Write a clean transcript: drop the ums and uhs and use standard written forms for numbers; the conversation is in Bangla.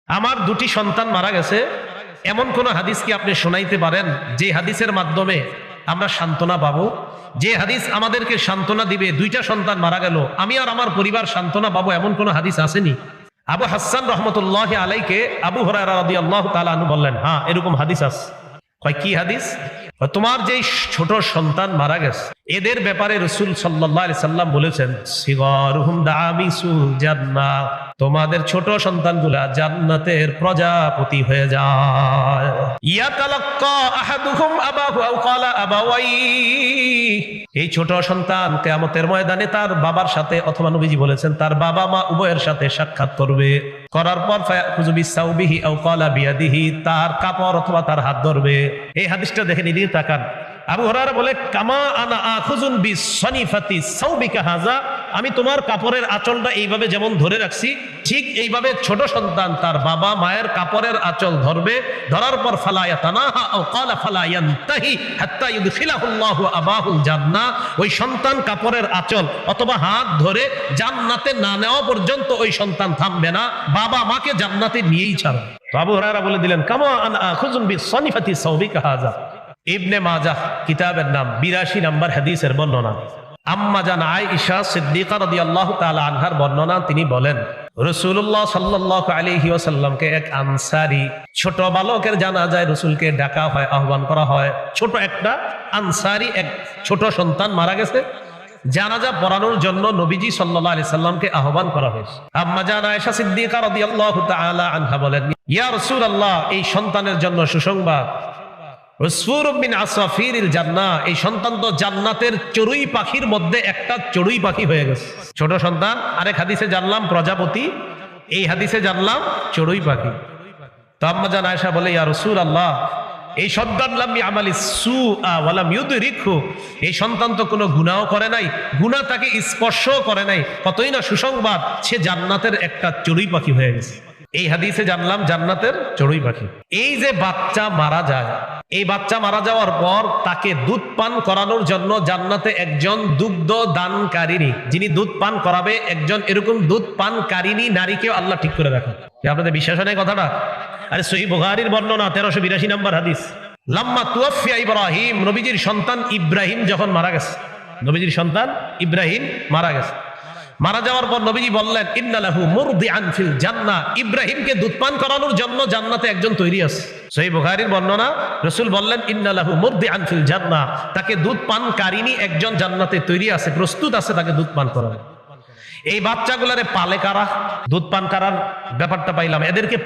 আমার দুটি সন্তান মারা গেছে, এমন কোন হাদিস কি আপনি শোনাইতে পারেন যে হাদিসের মাধ্যমে আমরা সান্ত্বনা পাবো, যে হাদিস আমাদেরকে সান্ত্বনা দিবে? দুইটা সন্তান মারা গেল, আমি আর আমার পরিবার সান্ত্বনা পাবো, এমন কোন হাদিস আসেনি? আবু হাসান রহমতুল্লাহ আলাইকে আবু হুরায়রা রাদিয়াল্লাহু তাআলা আনহু বললেন, হ্যাঁ এরকম হাদিস আছে। কয় কি হাদিস? তোমার যে ছোট সন্তান মারা গেছে এদের ব্যাপারে রাসূল সাল্লাল্লাহু আলাইহি সাল্লাম বলেছেন, সিগারুহুম দামিসুল জান্নাহ, তোমাদের ছোট সন্তানগুলা জান্নাতের প্রজাপতি হয়ে যায়। ইয়াতালাক্কা আহাদুহুম আবাহু আও ক্বালা আবাওয়াই, এই ছোট সন্তান কিয়ামতের ময়দানে তার বাবার সাথে, অথবা নবীজি বলেছেন তার বাবা মা উভয়ের সাথে সাক্ষাৎ করবে, করার পর ফায়াখুযু বিসাউবিহি আও ক্বালা বিয়াদিহি, তার কাপড় অথবা তার হাত ধরবে। এই হাদিসটা দেখে নিদিয়ে তাকান। আবু হুরায়রা বলে, কামা আনা আখুযুন বিসনিফাতি সাউবিকা হাযা, আমি তোমার কাপড়ের আঁচলটা এইভাবে যেমন ধরে রাখছি, ঠিক এইভাবে ছোট সন্তান তার বাবা মায়ের কাপড়ের আঁচল ধরবে, ধরার পর ফালা ইয়াতানাহা আও ক্বালা ফালা ইয়ানতাহি হাত্তা ইউদখিলাহুল্লাহু আবাহুল জান্নাহ, ওই সন্তান কাপড়ের আঁচল অথবা হাত ধরে জান্নাতে না নেওয়া পর্যন্ত ওই সন্তান থামবে না, বাবা মাকে জান্নাতে নিয়েই ছাড়বে। তো আবু হুরায়রা বলে দিলেন, কামা আনা আখুযুন বিসনিফাতি সাউবিকা হাযা। ইবনে মাজাহ কিতাবের নাম, 82 নম্বর হাদিসের বর্ণনা। আম্মা জান আয়েশা সিদ্দিকা রাদিয়াল্লাহু তাআলা আনহার বর্ণনা, তিনি বলেন রাসূলুল্লাহ সাল্লাল্লাহু আলাইহি ওয়াসাল্লামকে এক আনসারী ছোট বালকের জানাজায় রাসূলকে ডাকা হয়, আহ্বান করা হয়। ছোট একটা আনসারী এক ছোট সন্তান মারা গেছে, জানাজা পড়ানোর জন্য নবীজি সাল্লাল্লাহু আলাইহি সাল্লামকে আহ্বান করা হয়েছে। আম্মা জান আয়েশা সিদ্দিকা রাদিয়াল্লাহু তাআলা আনহা বলেন, ইয়া রাসূলুল্লাহ, এই সন্তানের জন্য সুসংবাদ, এই সন্তান তো জান্নাতের চড়ুই পাখির মধ্যে একটা চড়ুই পাখি হয়ে গেছে। ছোট সন্তান, আরেক হাদিসে জানলাম প্রজাপতি, এই হাদিসে জানলাম চড়ুই পাখি। তো আম্মা জান আয়েশা বলে, ইয়া রাসূলুল্লাহ, এই সন্তান লাম ইয়ামালি সুআ ওয়া লাম ইউদরিকহু, এই সন্তান তো কোনো গুনাহ করে নাই, গুনাহ তাকে স্পর্শও করে নাই, কতই না সুসংবাদ, সে জান্নাতের একটা চড়ুই পাখি হয়ে গেছে। এই হাদিসে জানলাম জান্নাতের চড়ুই পাখি। এই যে বাচ্চা মারা যায়, এই বাচ্চা মারা যাওয়ার পর তাকে দুধ পান করানোর জন্য জান্নাতে একজন দুগ্ধ দানকারিনী, যিনি দুধ পান করাবে, একজন এরকম দুধ পানকারিনী নারীকেও আল্লাহ ঠিক করে রাখেন। আপনাদের বিশ্বাস হয় না কথাটা? আরে সহিহ বুখারীর বর্ণনা, 1382 নম্বর হাদিস। লাম্মা তুওয়াফিয়া ইব্রাহিম, নবীজির সন্তান ইব্রাহিম যখন মারা গেছে, নবীজির সন্তান ইব্রাহিম মারা গেছে, মারা যাওয়ার পর নবীজি বললেন, ইন্না লাহু মুরদিআন ফিল জান্নাহ, ইব্রাহিমকে দুধ পান করানোর জন্য জান্নাতে একজন তৈরি আছে। সহিহ বুখারীর বর্ণনা, রাসূল বললেন, ইন্না লাহু মুরদিআন ফিল জান্নাহ, তাকে দুধ পানকারিনী একজন জান্নাতে তৈরি আছে, প্রস্তুত আছে তাকে দুধ পান করানো। এই বাচ্চাগুলারে পালে কারা? দুধ পান করার ব্যাপারটা পাইলাম, এদেরকে